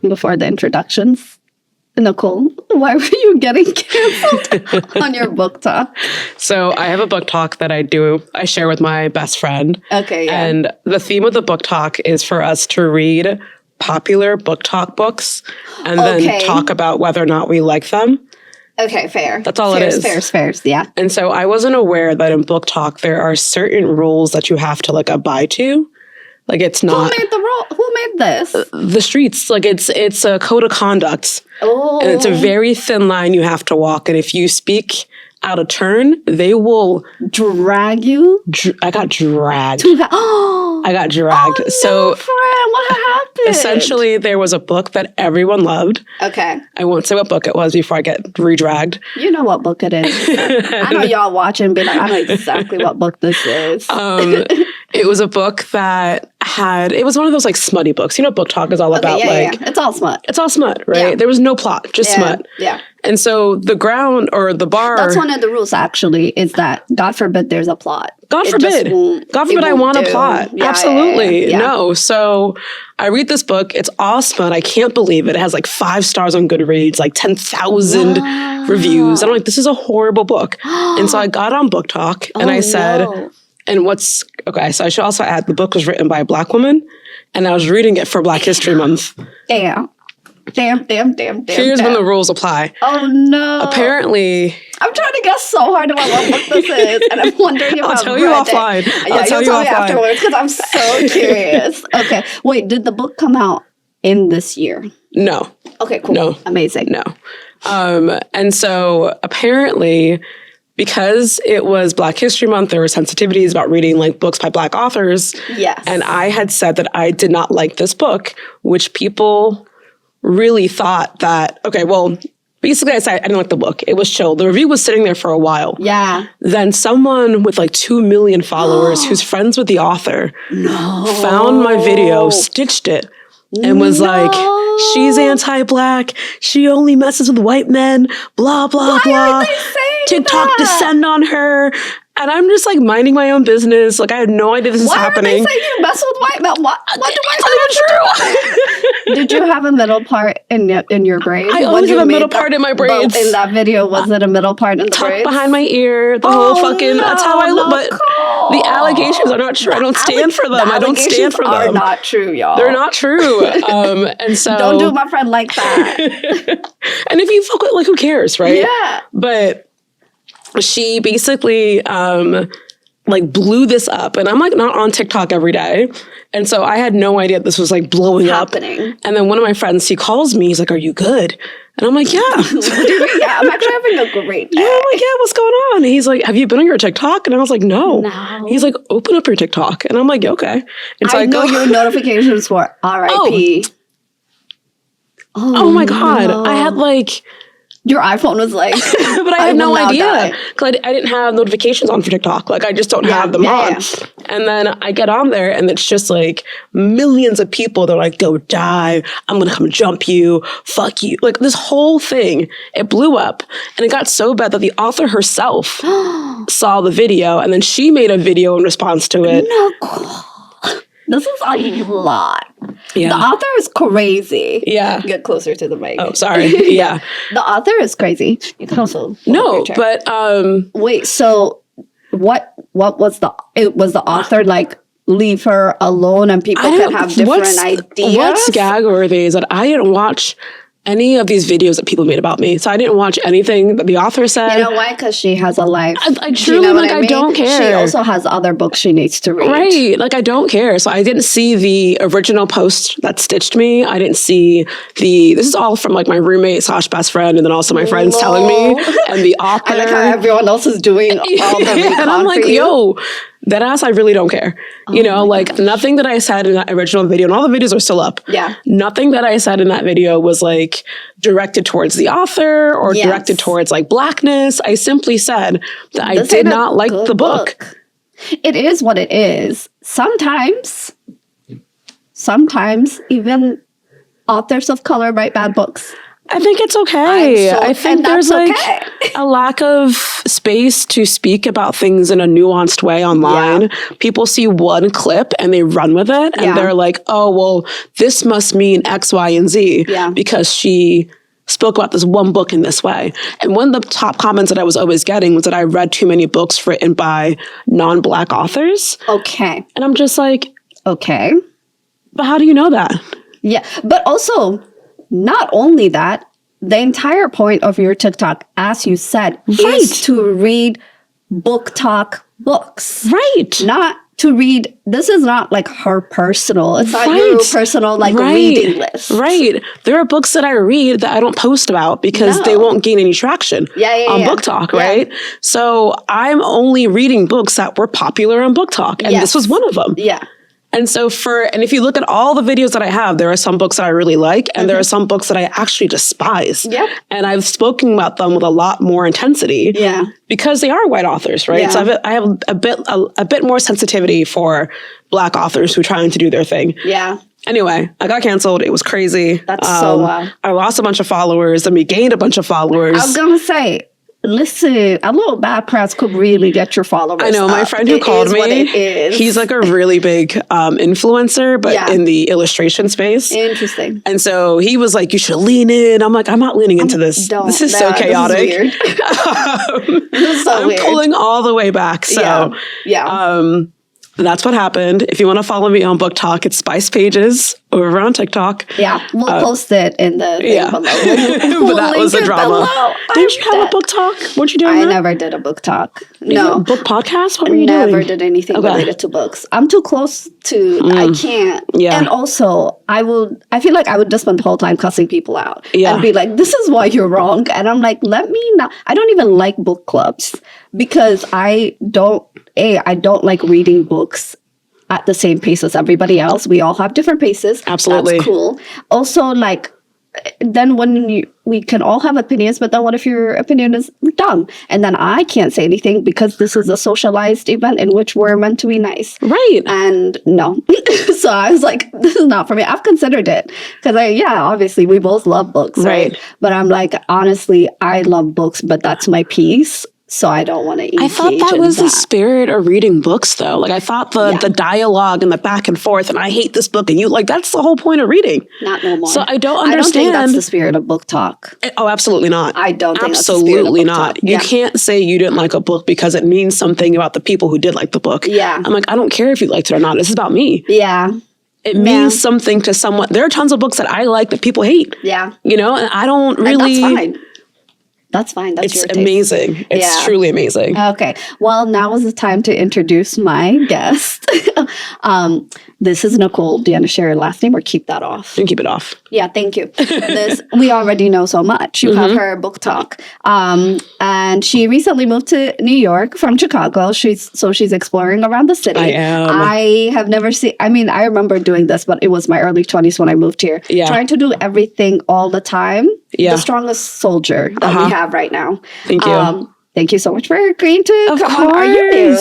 before the introductions. Nicole, why were you getting canceled on your book talk? So I have a book talk that I share with my best friend. Okay, yeah. And the theme of the book talk is for us to read popular book talk books and then talk about whether or not we like them. Okay, fair. That's all it is. Fairs, yeah. And so I wasn't aware that in book talk, there are certain rules that you have to like abide to. Like it's not. Who made the rule? Who made this? The streets. Like it's a code of conduct. Oh. And it's a very thin line you have to walk. And if you speak out of turn, they will drag you. I got dragged. Oh, I got dragged. Oh, so, no, friend, what happened? Essentially, there was a book that everyone loved. Okay. I won't say what book it was before I get re-dragged. You know what book it is. I know y'all watching, but I know exactly what book this is. It was a book that it was one of those like smutty books. You know what book talk is all about? Yeah. It's all smut. It's all smut, right? Yeah. There was no plot, just smut. Yeah. And so the ground or the bar. That's one of the rules, actually, is that God forbid there's a plot. God forbid I want a plot. Yeah, absolutely. Yeah. No. So I read this book. It's all smut. I can't believe it. It has like 5 stars on Goodreads, like 10,000 reviews. And I'm like, this is a horrible book. And so I got on Book Talk and I said, so I should also add, the book was written by a Black woman and I was reading it for Black History Month. Damn. Here's when the rules apply. Oh, no. Apparently. I'm trying to guess so hard about what book this is, and I'm wondering if I'll tell you offline. Yeah, you'll tell me afterwards, because I'm so curious. Okay. Wait, did the book come out in this year? No. Okay, cool. No. Amazing. No. And so apparently, because it was Black History Month, there were sensitivities about reading like books by Black authors. Yes. And I had said that I did not like this book, which people really thought that, basically I said I didn't like the book. It was chill. The review was sitting there for a while. Yeah. Then someone with like 2 million followers who's friends with the author found my video, stitched it, and was like, she's anti-Black. She only messes with white men, blah, blah, blah. Why are they saying TikTok descend on her. And I'm just like minding my own business. Like I had no idea this was happening. Why are they saying you mess with white men? What do I true? Did you have a middle part in your braids? I always have a middle part in my braids. In that video, was it a middle part in the braids? Behind my ear, the whole fucking, that's how I look. But the allegations are not true. I don't stand for them. I don't stand for them. Are not true, y'all. They're not true. And so. Don't do my friend like that. And if you fuck with, like, who cares, right? Yeah. But she basically blew this up, and I'm like not on TikTok every day, and so I had no idea this was like blowing up. And then one of my friends, he calls me, he's like, "Are you good?" And I'm like, "Yeah, yeah, I'm actually having a great day." Yeah, I'm like, "Yeah, what's going on?" And he's like, "Have you been on your TikTok?" And I was like, "No." He's like, "Open up your TikTok," and I'm like, "Okay." And so I know your notifications for RIP. Oh my God, no. I had like. Your iPhone was like, but I had no idea because I didn't have notifications on for TikTok. Like I just don't have them on. Yeah. And then I get on there and it's just like millions of people. They're like, "Go die. I'm going to come jump you. Fuck you." Like this whole thing, it blew up and it got so bad that the author herself saw the video and then she made a video in response to it. This is a lot. Yeah. The author is crazy. Yeah. Get closer to the mic. Oh, sorry. Yeah. The author is crazy. You can also but wait, so what was the author like leave her alone and people could have different ideas? What's gag worthy is that I didn't watch any of these videos that people made about me. So I didn't watch anything that the author said. You know why? Because she has a life. I truly, I don't care. She also has other books she needs to read. Right. Like, I don't care. So I didn't see the original post that stitched me. I didn't see this is all from like my roommate / best friend and then also my friends telling me and the author. I like how everyone else is doing all the recon and I'm like, yo, that ass, I really don't care. You know, like nothing that I said in that original video, and all the videos are still up. Yeah. Nothing that I said in that video was like directed towards the author or directed towards like Blackness. I simply said that I did not like the book. It is what it is. Sometimes even authors of color write bad books. I think it's okay. I think there's like a lack of space to speak about things in a nuanced way online. Yeah. People see one clip and they run with it and they're like, oh, well, this must mean X, Y, and Z because she spoke about this one book in this way. And one of the top comments that I was always getting was that I read too many books written by non-Black authors. Okay. And I'm just like, okay. But how do you know that? Yeah. But also, not only that, the entire point of your TikTok, as you said, is to read booktok books. Right. Not to read. This is not like her personal. It's not your personal reading list. Right. There are books that I read that I don't post about because they won't gain any traction on BookTok, right? So I'm only reading books that were popular on BookTok. And this was one of them. Yeah. And so and if you look at all the videos that I have, there are some books that I really like, and there are some books that I actually despise. Yep. And I've spoken about them with a lot more intensity. Yeah. Because they are white authors, right? Yeah. So I have a bit more sensitivity for Black authors who are trying to do their thing. Yeah. Anyway, I got canceled. It was crazy. That's so wild. I lost a bunch of followers, and we gained a bunch of followers. I was going to say, listen, a little bad press could really get your followers. I know, my friend who called me, he's like a really big influencer, but in the illustration space. Interesting. And so he was like, you should lean in. I'm like, I'm not leaning into this. This is so chaotic. This is weird. This is so weird. I'm pulling all the way back. So that's what happened. If you want to follow me on BookTok, it's Spice Pages over on TikTok. Yeah, we'll post it in the thing below. But that was a drama. Didn't you have a BookTok? Weren't you doing that? I never did a BookTok. No. Book podcast? What were you doing? Never did anything related to books. I'm too close to, I can't. Yeah. And also, I feel like I would just spend the whole time cussing people out. Yeah. And be like, this is why you're wrong. And I'm like, let me not. I don't even like book clubs because I don't like reading books at the same pace as everybody else. We all have different paces. Absolutely. That's cool. Also, like, then we can all have opinions, but then what if your opinion is dumb? And then I can't say anything because this is a socialized event in which we're meant to be nice. Right. And no. So I was like, this is not for me. I've considered it because obviously we both love books. Right. But I'm like, honestly, I love books, but that's my piece. So I don't want to engage. I thought that was the spirit of reading books, though. Like, I thought the dialogue and the back and forth, and I hate this book, and you like, that's the whole point of reading. Not no more. So I don't understand. I don't think that's the spirit of BookTok. Oh, absolutely not. I don't think absolutely that's the spirit of not. You can't say you didn't like a book because it means something about the people who did like the book. Yeah. I'm like, I don't care if you liked it or not. This is about me. Yeah. It means something to someone. There are tons of books that I like that people hate. Yeah. You know, and I don't really. And that's fine. That's fine. That's it's amazing. It's truly amazing. Okay. Well, now is the time to introduce my guest. This is Nicole. Do you want to share your last name or keep that off? You can keep it off. Yeah, thank you. We already know so much. You have her BookTok. And she recently moved to New York from Chicago. She's exploring around the city. I am. I have never seen, I mean, I remember doing this, but it was my early 20s when I moved here. Yeah. Trying to do everything all the time. Yeah. The strongest soldier that we have right now. Thank you. Thank you so much for agreeing to come on Are You New?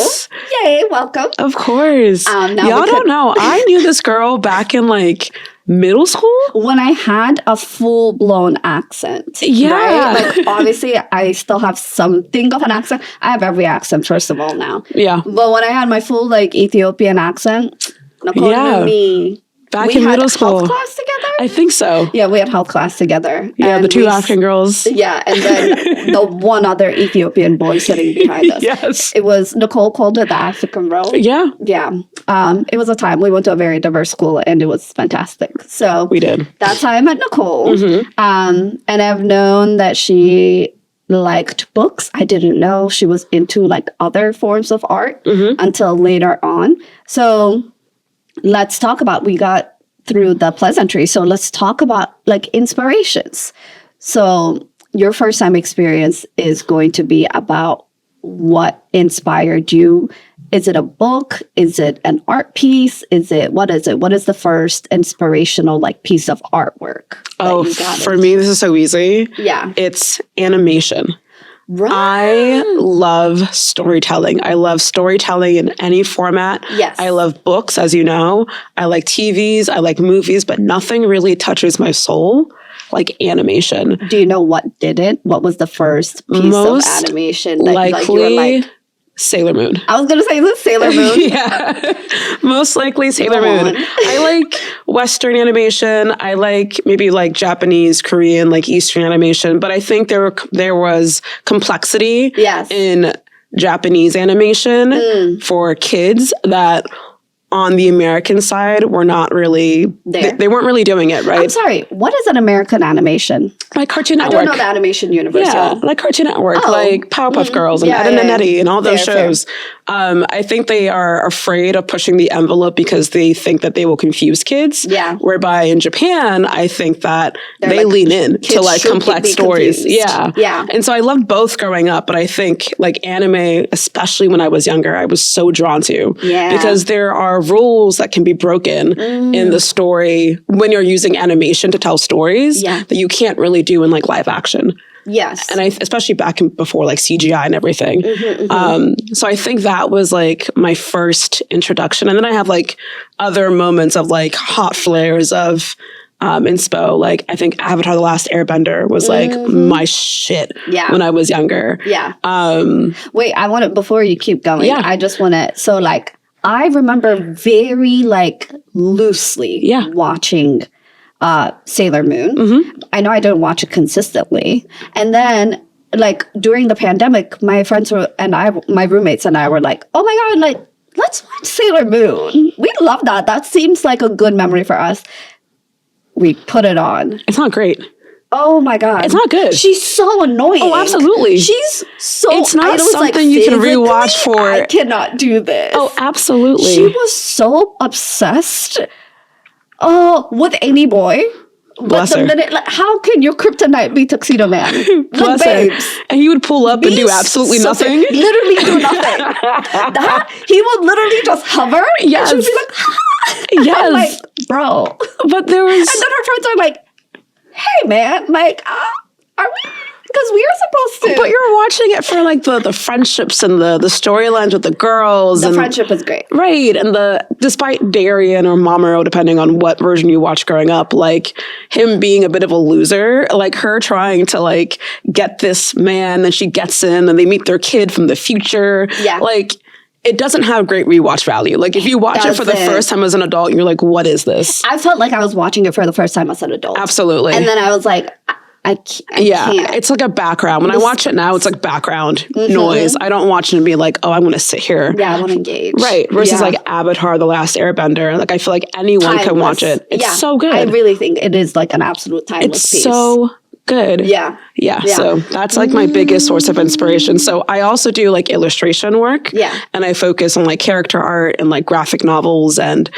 Yay, welcome. Of course. Y'all don't know. I knew this girl back in like middle school. When I had a full-blown accent. Yeah. Right? Like, obviously, I still have something of an accent. I have every accent, first of all, now. Yeah. But when I had my full like Ethiopian accent, Nicole and me. Back in middle school. We had health class together? I think so. Yeah, we had health class together. Yeah, and the two African girls. Yeah, and then the one other Ethiopian boy sitting behind us. Yes. It was, Nicole called it the African row. Yeah. Yeah. It was a time. We went to a very diverse school and it was fantastic. So we did. That's how I met Nicole. And I've known that she liked books. I didn't know she was into like other forms of art until later on. So let's talk about, we got through the pleasantry. So let's talk about like inspirations. So your first time experience is going to be about what inspired you. Is it a book? Is it an art piece? What is it? What is the first inspirational like piece of artwork? Oh, for me, this is so easy. Yeah. It's animation. Right. I love storytelling. I love storytelling in any format. Yes. I love books, as you know. I like TVs. I like movies, but nothing really touches my soul like animation. Do you know what did it? What was the first piece of animation that likely, you were like, Sailor Moon. I was going to say the Sailor Moon. Yeah. Most likely Sailor Moon. I like Western animation. I like maybe like Japanese, Korean, like Eastern animation. But I think there was complexity in Japanese animation for kids that on the American side were not really, they weren't really doing it, right? I'm sorry, what is an American animation? Like Cartoon Network. I don't know the animation universe. Yeah, like Cartoon Network, like Powerpuff Girls and Ed and Eddie and all those shows. I think they are afraid of pushing the envelope because they think that they will confuse kids. Yeah. Whereby in Japan, I think that they lean in to like complex stories. Yeah. Yeah. And so I loved both growing up, but I think like anime, especially when I was younger, I was so drawn to. Yeah. Because there are rules that can be broken in the story when you're using animation to tell stories that you can't really do in like live action. Yes. And especially back before like CGI and everything. So I think that was like my first introduction. And then I have like other moments of like hot flares of inspo. Like I think Avatar: The Last Airbender was like my shit when I was younger. Yeah. Wait, I want to, before you keep going, I just want to, so like, I remember very like loosely watching Sailor Moon. I know I didn't watch it consistently. And then like during the pandemic, my friends my roommates and I were like, oh my God, like let's watch Sailor Moon. We love that. That seems like a good memory for us. We put it on. It's not great. Oh my God. It's not good. She's so annoying. Oh, absolutely. She's so... It's not something you can rewatch for... I cannot do this. Oh, absolutely. She was so obsessed with Amy Boy. Bless her. Like, how can your kryptonite be Tuxedo Man? Bless her. And he would pull up and do absolutely nothing. Literally do nothing. He would literally just hover. Yes. And she would be like... Yes. I'm like, bro. But there was... And then her friends are like, hey man, like, are we? Because we are supposed to. But you're watching it for like the friendships and the storylines with the girls. The friendship is great. Right. And despite Darien or Mamoru, depending on what version you watch growing up, like him being a bit of a loser, like her trying to like get this man, then she gets in and they meet their kid from the future. Yeah. Like, it doesn't have great rewatch value. Like if you watch it for the first time as an adult, you're like, what is this? I felt like I was watching it for the first time as an adult. Absolutely. And then I was like, I can't. It's like a background. When I watch it now, it's like background noise. I don't watch it and be like, oh, I want to sit here. Yeah, I want to engage. Right. Versus like Avatar: The Last Airbender. Like I feel like anyone can watch it. It's so good. I really think it is like an absolute timeless piece. It's so good. Yeah. So that's like my biggest source of inspiration. So I also do like illustration work. Yeah. And I focus on like character art and like graphic novels. And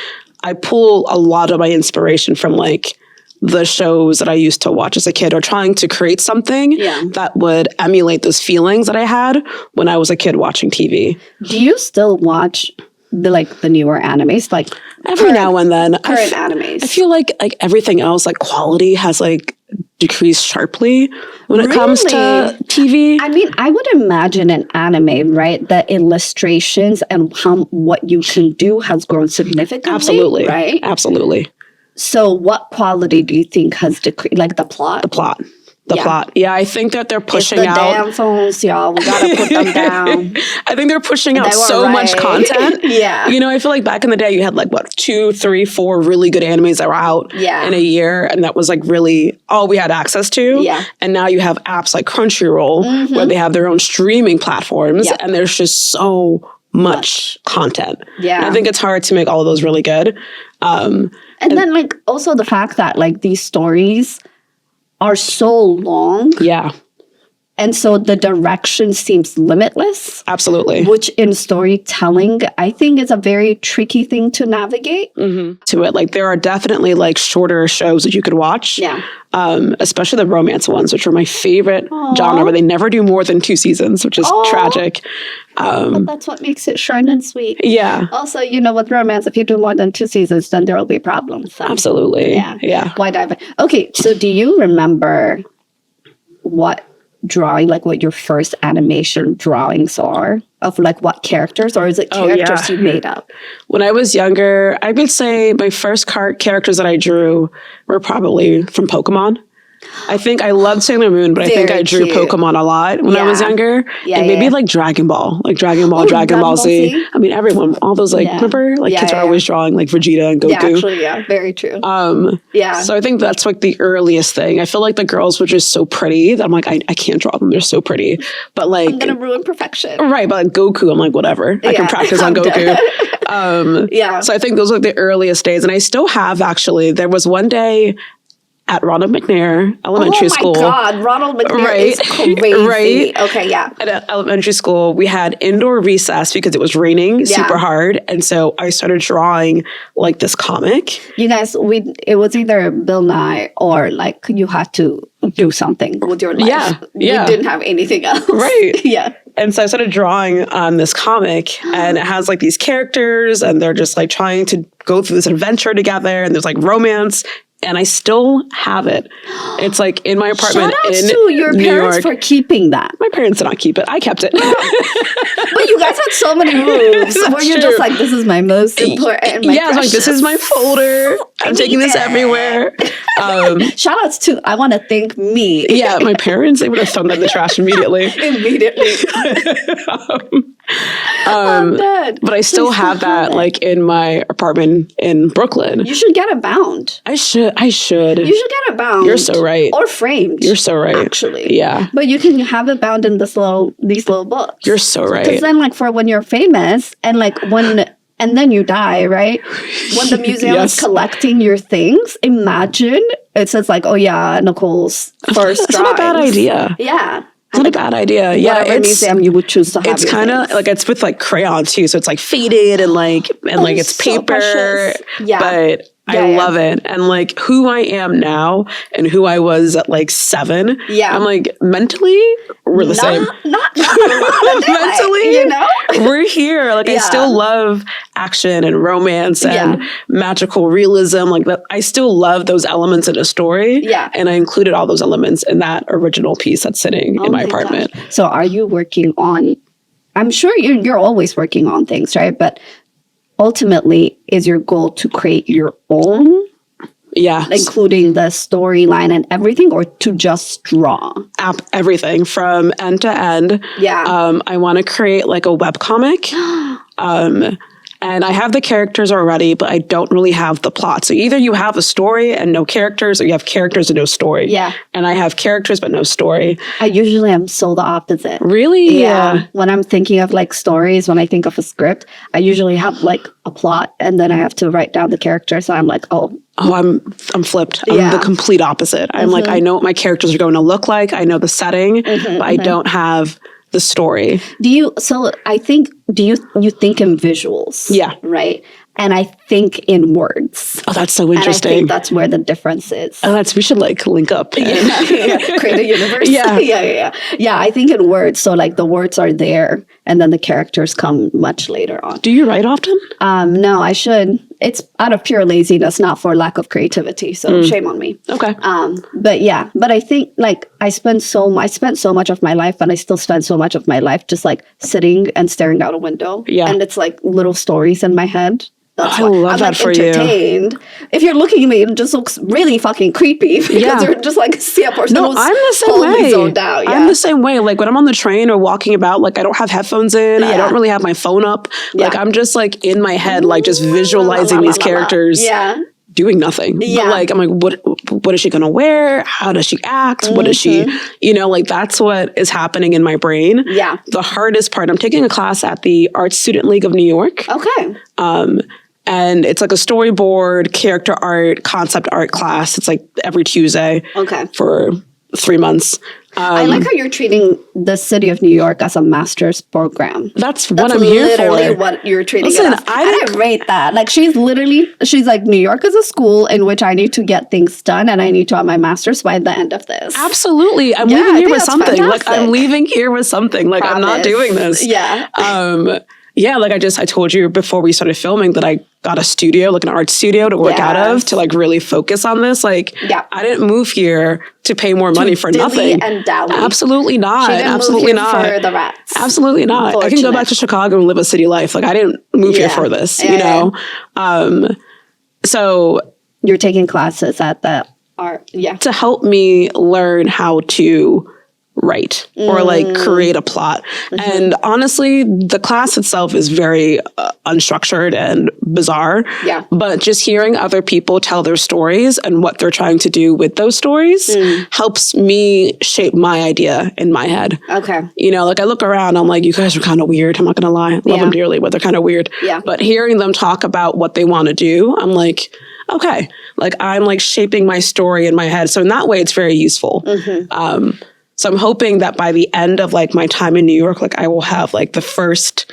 I pull a lot of my inspiration from like the shows that I used to watch as a kid or trying to create something that would emulate those feelings that I had when I was a kid watching TV. Do you still watch the newer animes? Like every now and then. Current animes. I feel like everything else, like quality has like decreased sharply when it comes to TV. I mean, I would imagine an anime, right? The illustrations and what you can do has grown significantly. Absolutely. Right? Absolutely. So what quality do you think has decreased? Like the plot? The plot. Yeah, I think that they're pushing it's out... damn phones, y'all. We gotta put them down. I think they're pushing out so much content. Yeah. You know, I feel like back in the day, you had like, 2, 3, 4 really good animes that were out in a year. And that was like really all we had access to. Yeah. And now you have apps like Crunchyroll where they have their own streaming platforms. Yeah. And there's just so much content. Yeah. And I think it's hard to make all of those really good. And then like also the fact that like these stories are so long. Yeah. And so the direction seems limitless. Absolutely. Which in storytelling, I think is a very tricky thing to navigate. To it. Like there are definitely like shorter shows that you could watch. Yeah. Especially the romance ones, which are my favorite genre, where they never do more than 2 seasons, which is tragic. But that's what makes it short and sweet. Yeah. Also, you know, with romance, if you do more than 2 seasons, then there will be problems. So. Absolutely. Yeah. Why dive in? Okay, so do you remember what your first animation drawings are of like what characters, or is it characters you made up? When I was younger, I would say my first characters that I drew were probably from Pokemon. I think I loved Sailor Moon, but I think I drew Pokemon a lot when I was younger. And maybe like Dragon Ball, Dragon Ball Z. I mean, everyone, all those remember? Kids are always drawing like Vegeta and Goku. Yeah, actually, very true. So I think that's like the earliest thing. I feel like the girls were just so pretty that I'm like, I can't draw them. They're so pretty. But like, I'm going to ruin perfection. Right. But like Goku, I'm like, whatever. I can practice on Goku. So I think those are the earliest days. And I still have, actually. There was one day at Ronald McNair Elementary School. Oh my God, Ronald McNair is crazy. Right? Okay, yeah. At elementary school, we had indoor recess because it was raining super hard. And so I started drawing like this comic. You guys, it was either Bill Nye or like you had to do something with your life. Yeah. We didn't have anything else. Right. Yeah. And so I started drawing on this comic, and it has like these characters, and they're just like trying to go through this adventure together, and there's like romance. And I still have it. It's like in my apartment Shout out in to your New parents York. For keeping that. My parents did not keep it. I kept it. But you guys had so many moves where you're just like, this is my most important. Yeah, it's like, this is my folder. I'm taking this everywhere. Shout outs to, I want to thank me. Yeah, my parents, they would have thrown that in the trash immediately. I'm dead. But I still have that like in my apartment in Brooklyn. You should get it bound. I should. You should get it bound. You're so right. Or framed. You're so right. Actually. Yeah. But you can have it bound in these little books. You're so right. Because then like for when you're famous and like and then you die, right? When the museum is collecting your things, imagine it says like, oh yeah, Nicole's first That's not a bad idea. Yeah. It's not a bad idea. Yeah, whatever museum you would choose to have. It's kind of like it's with like crayon too, so it's like faded and like it's so paper. Precious. Yeah, but I love it. And like who I am now and who I was at like 7. Yeah, I'm like mentally we're the same. Not mentally, you know, we're here. Like I still love action and romance and magical realism. Like I still love those elements in a story. Yeah, and I included all those elements in that original piece that's sitting in my apartment. God. So are you working on? I'm sure you're always working on things, right? But ultimately, is your goal to create your own? Yeah. Including the storyline and everything, or to just draw? Everything from end to end. Yeah. I want to create like a webcomic. And I have the characters already, but I don't really have the plot. So either you have a story and no characters, or you have characters and no story. Yeah. And I have characters but no story. I usually am so the opposite. Really? Yeah. When I'm thinking of like stories, when I think of a script, I usually have like a plot and then I have to write down the character. So I'm like, oh, I'm flipped. I'm the complete opposite. I'm like, I know what my characters are going to look like. I know the setting, but I don't have the story. Do you think in visuals? Yeah. Right? And I think in words. Oh, that's so interesting. And I think that's where the difference is. Oh, we should like link up. Create a universe. Yeah, I think in words. So like the words are there and then the characters come much later on. Do you write often? No, I should. It's out of pure laziness, not for lack of creativity. So shame on me. Okay. But I think like I spent so much of my life, and I still spend so much of my life just like sitting and staring out a window. Yeah. And it's like little stories in my head. That's I love that for entertained. You. If you're looking at me, it just looks really fucking creepy because you're just like see a person who's I'm the same way. Zoned out. Yeah. I'm the same way. Like when I'm on the train or walking about, like I don't have headphones in. I don't really have my phone up. Like I'm just like in my head, like just visualizing these characters. Yeah. Doing nothing. Yeah. But like, I'm like, what is she going to wear? How does she act? What is she, like that's what is happening in my brain. Yeah. The hardest part, I'm taking a class at the Art Student League of New York. Okay. And it's like a storyboard, character art, concept art class. It's like every Tuesday. Okay. For 3 months. I like how you're treating the city of New York as a master's program. That's what I'm here for. Literally what you're treating it as. I rate that. Like she's like, New York is a school in which I need to get things done and I need to have my master's by the end of this. Absolutely. I'm leaving here with something. Fantastic. Like I'm leaving here with something. Like I'm not doing this. Yeah. Yeah, like I told you before we started filming that I got a studio, like an art studio to work out of to like really focus on this. Like I didn't move here to pay more money for nothing. And absolutely not. Absolutely not. For the rats. Absolutely not. I can go back to Chicago and live a city life. Like I didn't move here for this, you know? So you're taking classes at the art. Yeah. To help me learn how to write or like create a plot. And honestly, the class itself is very unstructured and bizarre. Yeah. But just hearing other people tell their stories and what they're trying to do with those stories helps me shape my idea in my head. Okay. You know, like I look around, I'm like, you guys are kind of weird. I'm not going to lie. Love them dearly, but they're kind of weird. Yeah. But hearing them talk about what they want to do, I'm like, okay, like I'm like shaping my story in my head. So in that way, it's very useful. So I'm hoping that by the end of like my time in New York, like I will have like the first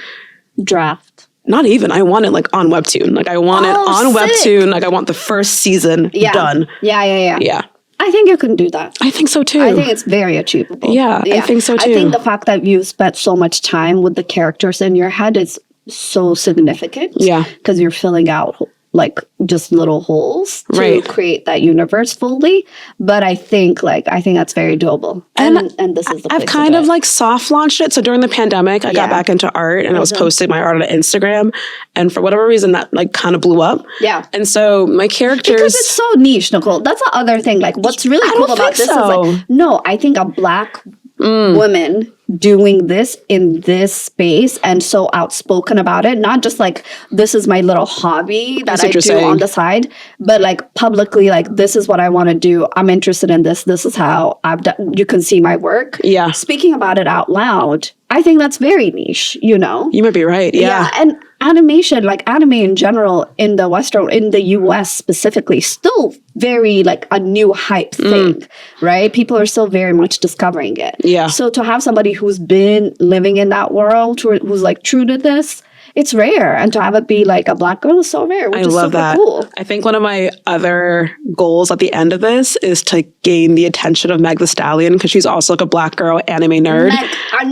draft. Not even. I want it like on Webtoon. Like I want it on Webtoon. Like I want the first season done. Yeah. I think you can do that. I think so too. I think it's very achievable. Yeah, I think so too. I think the fact that you spent so much time with the characters in your head is so significant. Yeah. Because you're filling out like just little holes to create that universe fully. But I think that's very doable. And this is the place I've kind of like soft launched it. So during the pandemic, I got back into art and I was posting my art on Instagram. And for whatever reason, that like kind of blew up. Yeah. And so my characters... Because it's so niche, Nicole. That's the other thing. Like what's really cool about this is like, no, I think a Black woman doing this in this space and so outspoken about it, not just like this is my little hobby that I do on the side, but like publicly, like this is what I want to do. I'm interested in this. This is how I've done. You can see my work. Yeah. Speaking about it out loud, I think that's very niche, you know? You might be right. Yeah. And animation, like anime in general in the US specifically, still very like a new hype thing, right? People are still very much discovering it. Yeah. So to have somebody who's been living in that world, who's like true to this, it's rare. And to have it be like a Black girl is so rare, which is super cool. I think one of my other goals at the end of this is to gain the attention of Meg Thee Stallion, because she's also like a Black girl anime nerd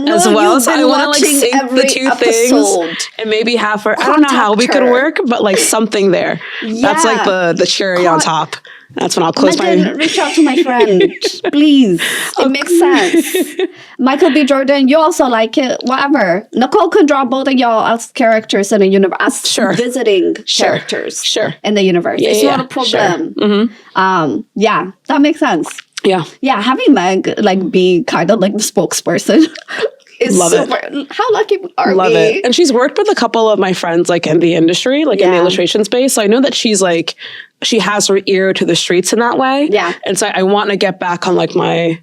as well. So I want to like sync the two things and maybe have her. I don't know how we could work, but like something there. Yeah. That's like the cherry on top. That's when I'll close reach out to my friend, please. It makes sense. Michael B. Jordan, you also like it. Whatever. Nicole can draw both of y'all as characters in a universe, as visiting characters in the universe. It's not a problem. Yeah, that makes sense. Yeah, having Meg like be kind of like the spokesperson. Love it. How lucky are we? Love it. And she's worked with a couple of my friends like in the industry, like in the illustration space. So I know that she's like, she has her ear to the streets in that way. Yeah. And so I want to get back on like my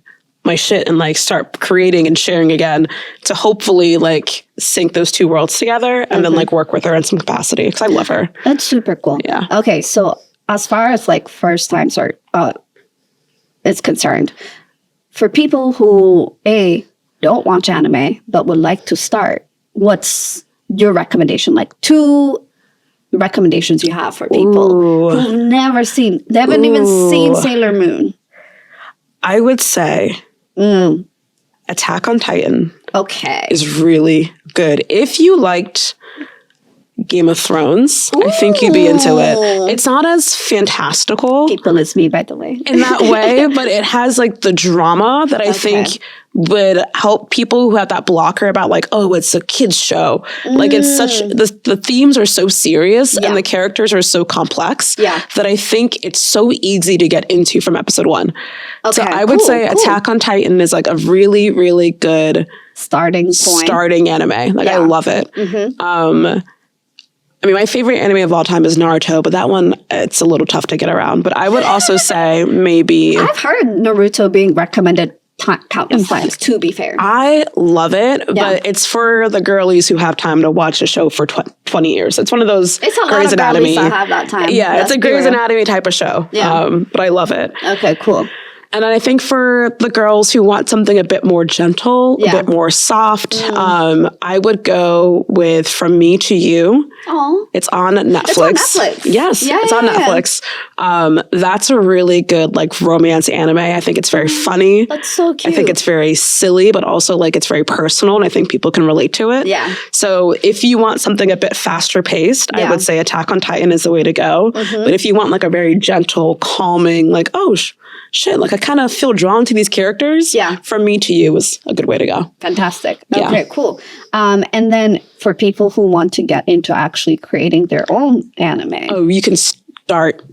shit and like start creating and sharing again to hopefully like sync those two worlds together and then like work with her in some capacity, because I love her. That's super cool. Yeah. Okay. So as far as like first time art is concerned, for people who don't watch anime but would like to start, what's your recommendation? Like 2 recommendations you have for people who've never seen, they haven't even seen Sailor Moon. I would say Attack on Titan is really good. If you liked Game of Thrones, I think you'd be into it. It's not as fantastical. People is me, by the way. In that way, but it has like the drama that I think would help people who have that blocker about like, oh, it's a kid's show. Like it's such, the themes are so serious and the characters are so complex that I think it's so easy to get into from episode 1. So I would say Attack on Titan is like a really, really good starting anime. Like I love it. I mean, my favorite anime of all time is Naruto, but that one, it's a little tough to get around. But I would also say maybe... I've heard Naruto being recommended countless times, to be fair. I love it, but it's for the girlies who have time to watch a show for 20 years. It's one of those Grey's Anatomy. I have that time. Yeah, it's a Grey's Anatomy type of show. Yeah. But I love it. Okay, cool. And then I think for the girls who want something a bit more gentle, a bit more soft, I would go with From Me to You. Oh, it's on Netflix. It's on Netflix. Yes, it's on Netflix. That's a really good like romance anime. I think it's very funny. That's so cute. I think it's very silly, but also like it's very personal, and I think people can relate to it. Yeah. So if you want something a bit faster paced, I would say Attack on Titan is the way to go. But if you want like a very gentle, calming, like shit, like I kind of feel drawn to these characters. Yeah. From Me to You is a good way to go. Fantastic. Okay, cool. And then for people who want to get into actually creating their own anime. Oh, you can start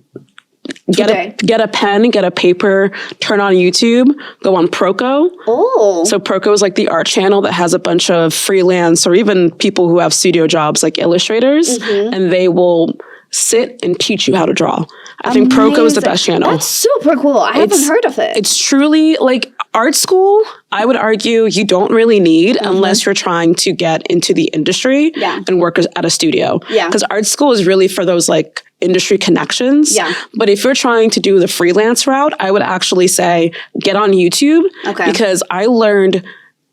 Get a pen, get a paper, turn on YouTube, go on Proco. Oh. So Proco is like the art channel that has a bunch of freelance or even people who have studio jobs like illustrators, and they will sit and teach you how to draw. I think Proco is the best channel. That's super cool. I haven't heard of it. It's truly like art school. I would argue you don't really need unless you're trying to get into the industry and work at a studio. Yeah. Because art school is really for those like industry connections. Yeah. But if you're trying to do the freelance route, I would actually say get on YouTube. Okay. Because I learned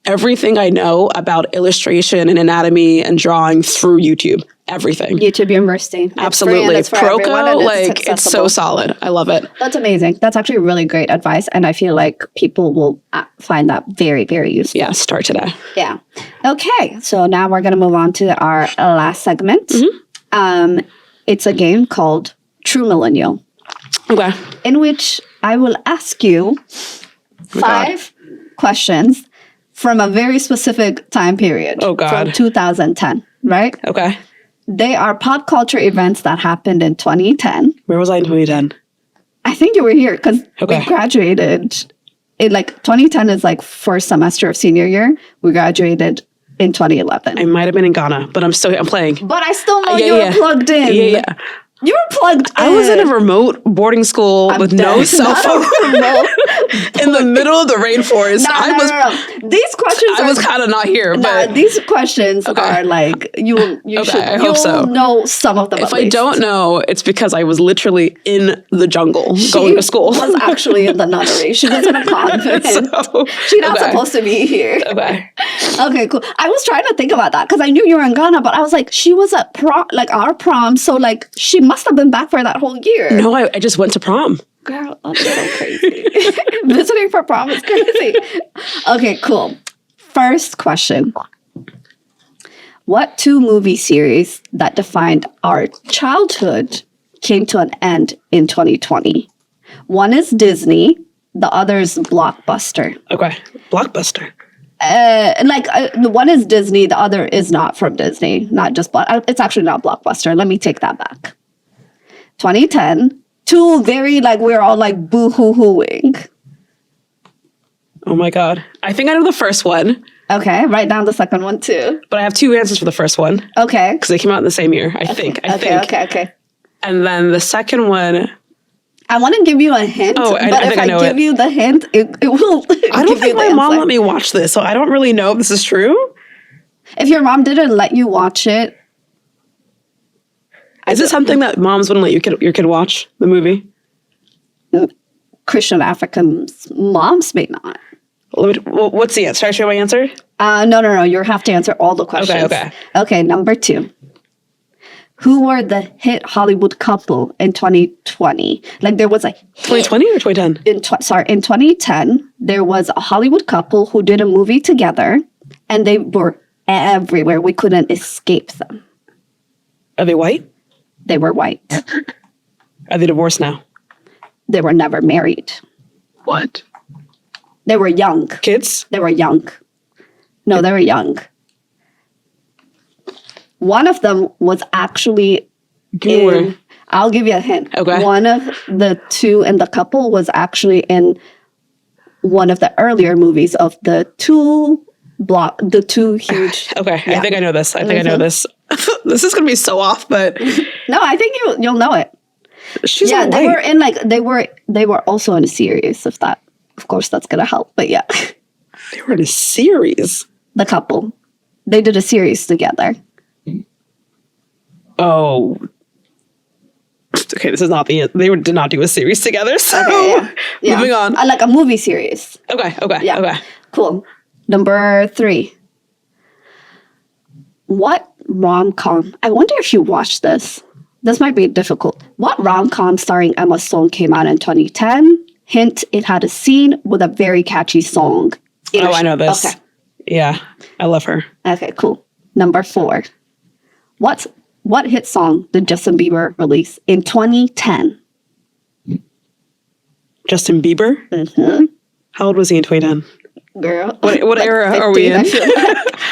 everything I know about illustration and anatomy and drawing through YouTube. Everything. YouTube University. Absolutely. Proco, like it's so solid. I love it. That's amazing. That's actually really great advice. And I feel like people will find that very, very useful. Yeah, start today. Yeah. Okay. So now we're going to move on to our last segment. It's a game called True Millennial. Okay. In which I will ask you 5 questions from a very specific time period. Oh, God. From 2010, right? Okay. They are pop culture events that happened in 2010. Where was I in 2010? I think you were here because we graduated. In like 2010 is like first semester of senior year. We graduated in 2011. I might have been in Ghana, but I'm playing. But I still know you were plugged in. Yeah. You were plugged in. I was in a remote boarding school with no cell phone in the middle of the rainforest. No. These questions I was kind of not here, but these questions are like you should I hope so. know some of them. If I don't know, it's because I was literally in the jungle going to school. She was actually in the nuttery. She was in a convent. She's not supposed to be here. Okay, cool. I was trying to think about that because I knew you were in Ghana, but I was like, she was at prom, like our prom, so like she must have been back for that whole year. No, I just went to prom. Girl, that's so crazy. Visiting for prom is crazy. Okay, cool. First question. What 2 movie series that defined our childhood came to an end in 2020? One is Disney. The other is Blockbuster. Okay. Blockbuster. The one is Disney. The other is not from Disney. Not just it's actually not Blockbuster. Let me take that back. 2010. 2 very we're all like boo-hoo-hooing. Oh my God. I think I know the first one. Okay, write down the second one too. But I have 2 answers for the first one. Okay. Because they came out in the same year, I think. Okay. And then the second one... I want to give you a hint, but if I give you the hint, it will I don't think my mom let me watch this, so I don't really know if this is true. If your mom didn't let you watch it... Is it something that moms wouldn't let your kid watch, the movie? Christian African moms may not. What's the answer? Should I show my answer? No. You have to answer all the questions. Okay, number 2. Who were the hit Hollywood couple in 2020? Like there was a 2020 or 2010? In 2010, there was a Hollywood couple who did a movie together, and they were everywhere. We couldn't escape them. Are they white? They were white. Are they divorced now? They were never married. What? They were young. Kids? They were young. No, they were young. One of them was actually I'll give you a hint. Okay. One of the 2 in the couple was actually in one of the earlier movies of the 2 huge... Okay, yeah. I think I know this. I know this. This is going to be so off, but... No, I think you'll know it. She's they were in they were also in a series of that. Of course, that's going to help, but yeah. They were in a series? The couple. They did a series together. Oh. Okay, this is not the... They did not do a series together, so... Okay, yeah. Moving on. Like a movie series. Okay. Cool. Number 3. What rom-com... I wonder if you watched this. This might be difficult. What rom-com starring Emma Stone came out in 2010? Hint, it had a scene with a very catchy song. I know this. Okay. Yeah, I love her. Okay, cool. Number 4. What hit song did Justin Bieber release in 2010? Justin Bieber? Mm-hmm. How old was he in 2010? Girl. What era 15, are we in?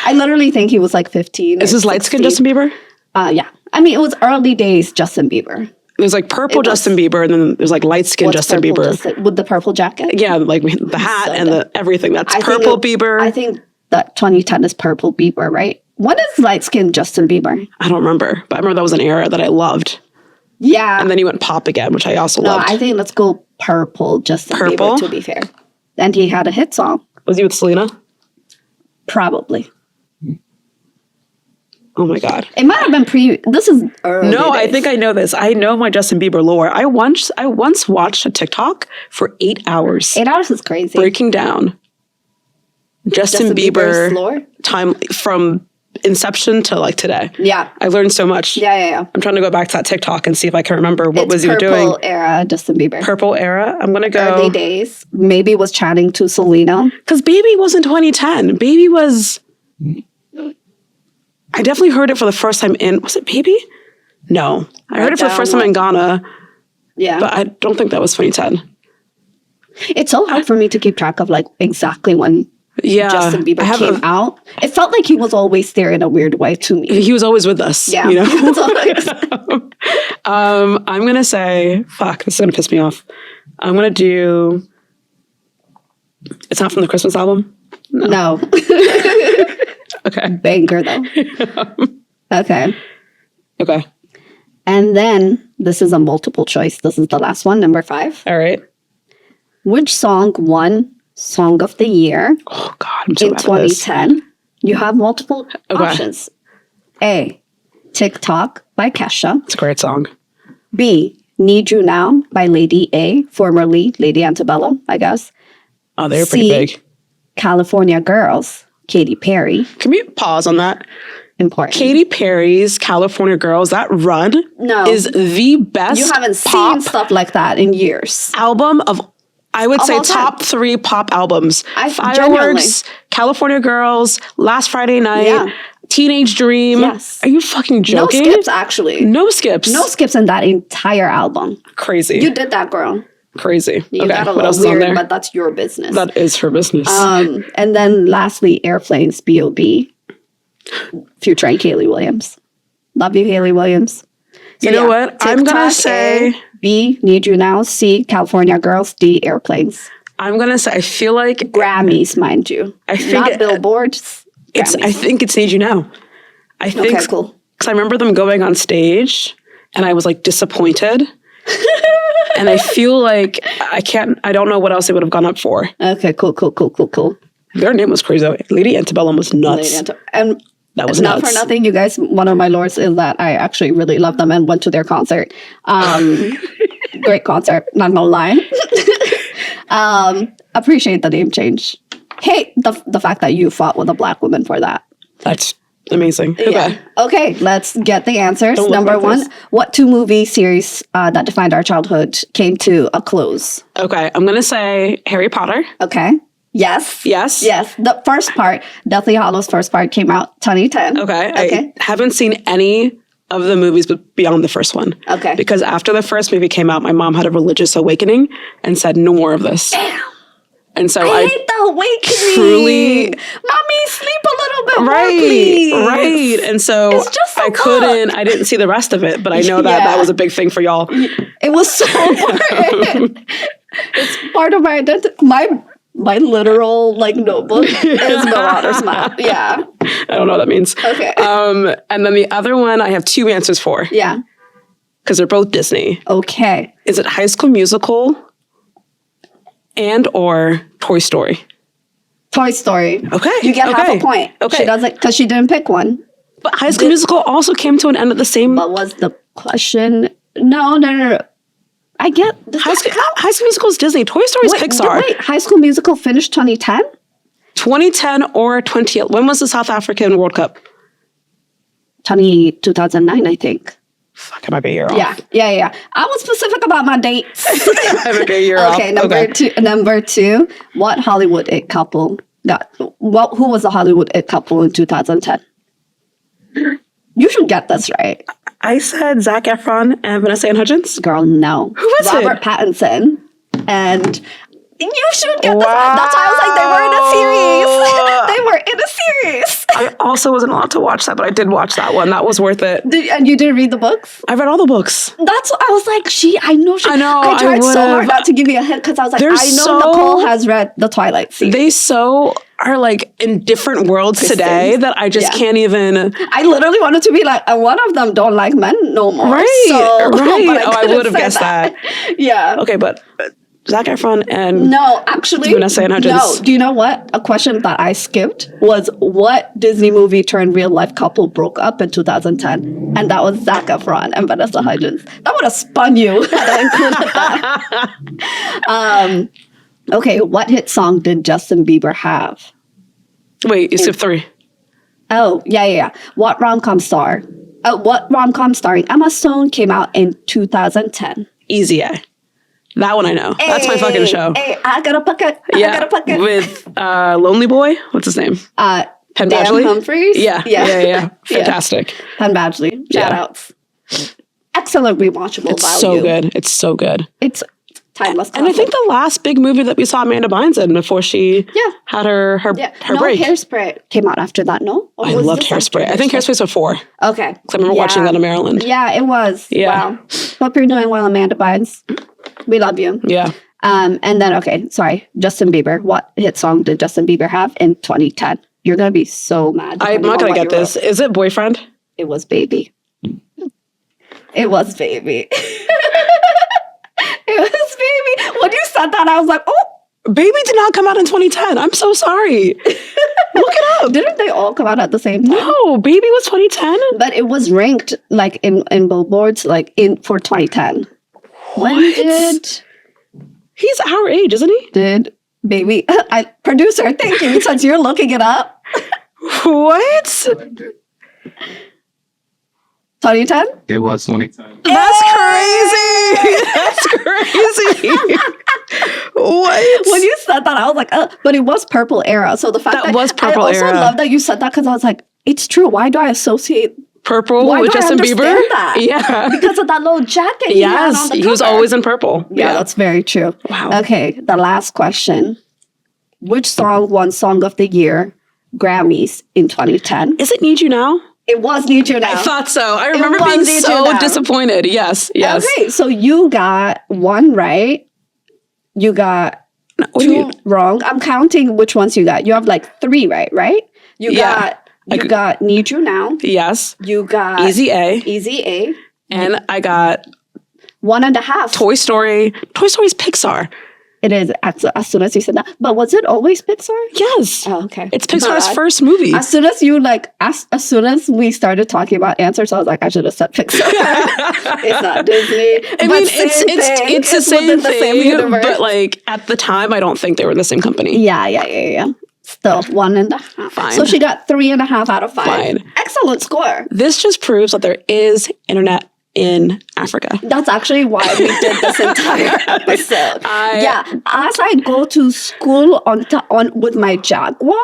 I literally think he was like 15. Is his light skin Justin Bieber? Yeah. I mean, it was early days Justin Bieber. There's like purple Justin Bieber, and then there's like light skinned Justin Bieber with the purple jacket. Yeah, like the hat and the everything. That's purple Bieber. I think that 2010 is purple Bieber, right? When is light skinned Justin Bieber? I don't remember, but I remember that was an era that I loved. Yeah, and then he went pop again, which I also loved. I think let's go purple Justin Bieber, to be fair. And he had a hit song. Was he with Selena? Probably. Oh my God. It might have been this is early No, days. I think I know this. I know my Justin Bieber lore. I once watched a TikTok for 8 hours. 8 hours is crazy. Breaking down Justin Bieber lore? Time from inception to like today. Yeah. I learned so much. Yeah. I'm trying to go back to that TikTok and see if I can remember what was he doing. Purple era Justin Bieber. Purple era? I'm going to go. Early days. Maybe was chatting to Selena. Because Baby wasn't 2010. Baby was... I definitely heard it for the first time was it Baby? No. I heard it for the first time in Ghana. Yeah. But I don't think that was 2010. It's so hard for me to keep track of like exactly when Justin Bieber came out. It felt like he was always there in a weird way to me. He was always with us. Yeah. You know? I'm going to say, fuck, this is going to piss me off. I'm going to do, it's not from the Christmas album? No. Okay. Banger though. Okay. Okay. And then this is a multiple choice. This is the last one, number 5. All right. Which song won Song of the Year oh God, I'm so in 2010? You have multiple options. A, TikTok by Kesha. It's a great song. B, Need You Now by Lady A, formerly Lady Antebellum, I guess. Oh, they're pretty big. California Girls, Katy Perry. Can we pause on that? Important. Katy Perry's California Girls, that run is the best You haven't seen stuff like that in years. Album of, I would say, all time. top 3 pop albums. Fireworks, genuinely. California Girls, Last Friday Night, Teenage Dream. Yes. Are you fucking joking? No skips, actually. No skips. No skips in that entire album. Crazy. You did that, girl. Crazy. You okay, got a what else little is on weird, there? but that's your business. That is her business. And then lastly, Airplanes, B.O.B. Featuring Hayley Williams. Love you, Hayley Williams. So you know what? I'm going to say... A, B, Need You Now. C, California Girls. D, Airplanes. I'm going to say, I feel like... Grammys, mind you. I think not Billboards. I think it's Need You Now. I think... Okay, cool. Because I remember them going on stage and I was like disappointed. And I feel like I don't know what else they would have gone up for. Okay, cool. Their name was crazy. Lady Antebellum was nuts. And that was not nuts. for nothing, you guys, one of my lores is that I actually really love them and went to their concert. Great concert, not gonna lie. Appreciate the name change. Hate the fact that you fought with a Black woman for that. That's amazing. Okay. Yeah. Okay, let's get the answers. Don't Number 1, what 2 movie series that defined our childhood came to a close? Okay, I'm going to say Harry Potter. Okay. Yes. Yes? Yes. The first part, Deathly Hallows' first part came out 2010. Okay. I haven't seen any of the movies but beyond the first one. Okay. Because after the first movie came out, my mom had a religious awakening and said, no more of this. Damn. And so I hate the awakening. Truly, Mommy, sleep a little bit more, please. Right. And so It's just a I didn't see the rest of it, but I know that was a big thing for y'all. It was so important. It's part of my identity. My literal notebook is Marauder's map. Yeah. I don't know what that means. Okay. And then the other one I have 2 answers for. Yeah. Because they're both Disney. Okay. Is it High School Musical and or Toy Story? Toy Story. Okay. You get half a point. Okay. She doesn't, because she didn't pick one. But High School Musical also came to an end at the same... What was the question? No. I get... High School Musical is Disney. Toy Story is Pixar. Wait, High School Musical finished 2010? 2010 or 20... When was the South African World Cup? 2009, I think. Fuck, I might be a year off. Yeah. I was specific about my dates. I might be a year off. Okay, number two. What Hollywood it couple got? Who was the Hollywood it couple in 2010? You should get this right. I said Zac Efron and Vanessa Ann Hudgens. Girl, no. Who was it? Robert Pattinson. And you should get this right. That's why I was like, they were in a series. also wasn't allowed to watch that, but I did watch that one. That was worth it. And you didn't read the books? I read all the books. That's what I was like, I know. I tried so hard not to give you a hint because I was like, Nicole has read the Twilight series. They are like in different worlds today that I just can't even. I literally wanted to be like, one of them don't like men no more. Right. Right. I would have guessed that. Yeah. Okay, but Zac Efron and Vanessa and Hudgens. No, do you know what? A question that I skipped was what Disney movie turned real life couple broke up in 2010? And that was Zac Efron and Vanessa Hudgens. That would have spun you had I included that. Okay, what hit song did Justin Bieber have? Wait, you skipped 3. Oh, yeah. What rom-com starring Emma Stone came out in 2010? Easy A. That one I know. That's my fucking show. Hey, I got a bucket. I got a bucket. With Lonely Boy. What's his name? Penn Badgley? Humphries? Yeah. Fantastic. Penn Badgley. Shout outs. Excellent rewatchable value. It's so good. It's timeless. And I think the last big movie that we saw Amanda Bynes in before she had her break. Hairspray came out after that, no? I loved Hairspray. I think Hairspray was before. Okay. Because I remember watching that in Maryland. Yeah, it was. Yeah. Wow. Hope you're doing well, Amanda Bynes. We love you. Yeah. And then, Justin Bieber. What hit song did Justin Bieber have in 2010? You're going to be so mad. I'm not going to get this. Is it Boyfriend? It was Baby. It was Baby. It was Baby. When you said that, I was like, oh. Baby did not come out in 2010. I'm so sorry. Look it up. Didn't they all come out at the same time? No, Baby was 2010. But it was ranked like in billboards for 2010. When did... He's our age, isn't he? Did Baby... producer, thank you, since you're looking it up. What? 2010? It was 2010. That's crazy. That's crazy. What? When you said that, I was like, but it was Purple Era. So the fact that was Purple Era. I also love that you said that because I was like, it's true. Why do I associate purple with Justin Bieber? That? Yeah. Because of that little jacket he had on the cover. He was always in purple. Yeah, that's very true. Wow. Okay, the last question. Which song won Song of the Year Grammys in 2010? Is it Need You Now? It was Need You Now. I thought so. I remember being so disappointed. Yes. Okay, so you got one right. You got 2 wrong. I'm counting which ones you got. You have like 3 right? You got Need You Now. Yes. You got Easy A. And I got 1.5. Toy Story. Toy Story's Pixar. It is as soon as you said that. But was it always Pixar? Yes. Oh, okay. It's Pixar's first movie. As soon as as soon as we started talking about answers, I was like, I should have said Pixar. It's not Disney. I mean, it's the same thing, but like at the time, I don't think they were the same company. Yeah. Still 1.5. Fine. So she got 3.5 out of 5. Fine. Excellent score. This just proves that there is internet in Africa. That's actually why we did this entire episode. As I go to school on with my Jaguar,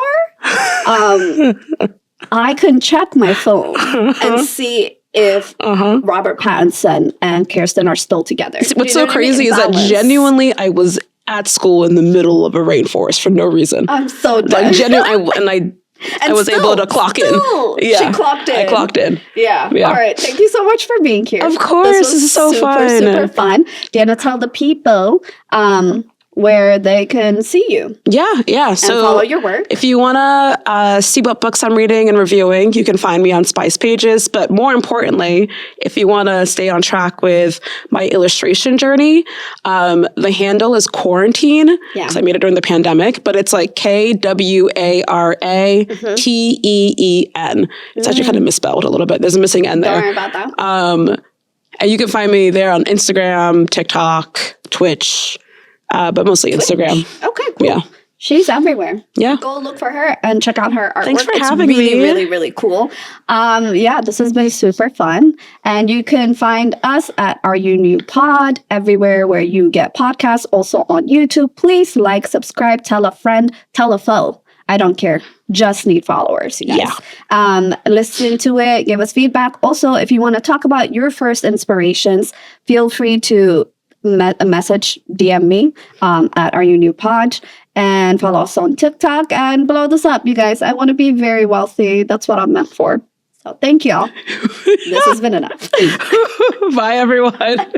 I can check my phone and see if Robert Pattinson and Kirsten are still together. What's so crazy is that genuinely I was at school in the middle of a rainforest for no reason. I'm so done. Like genuinely, I was able to clock in. Yeah, she clocked in. I clocked in. Yeah. All right. Thank you so much for being here. Of course. This is so fun. Super fun. Do you want to tell the people where they can see you? Yeah. And follow your work. If you want to see what books I'm reading and reviewing, you can find me on Spice Pages. But more importantly, if you want to stay on track with my illustration journey, the handle is Quarantine. Because I made it during the pandemic. But it's like KWARATEEN. It's actually kind of misspelled a little bit. There's a missing N there. Don't worry about that. And you can find me there on Instagram, TikTok, Twitch. But mostly Instagram. Okay, cool. Yeah. She's everywhere. Yeah. Go look for her and check out her artwork. Thanks for having me. It's really, really, really cool. This has been super fun. And you can find us at Are You New Pod everywhere where you get podcasts, also on YouTube. Please like, subscribe, tell a friend, tell a foe. I don't care. Just need followers, you guys. Yeah. Listen to it. Give us feedback. Also, if you want to talk about your first inspirations, feel free to message, DM me at Are You New Pod. And follow us on TikTok and blow this up, you guys. I want to be very wealthy. That's what I'm meant for. So thank y'all. This has been enough. Bye, everyone.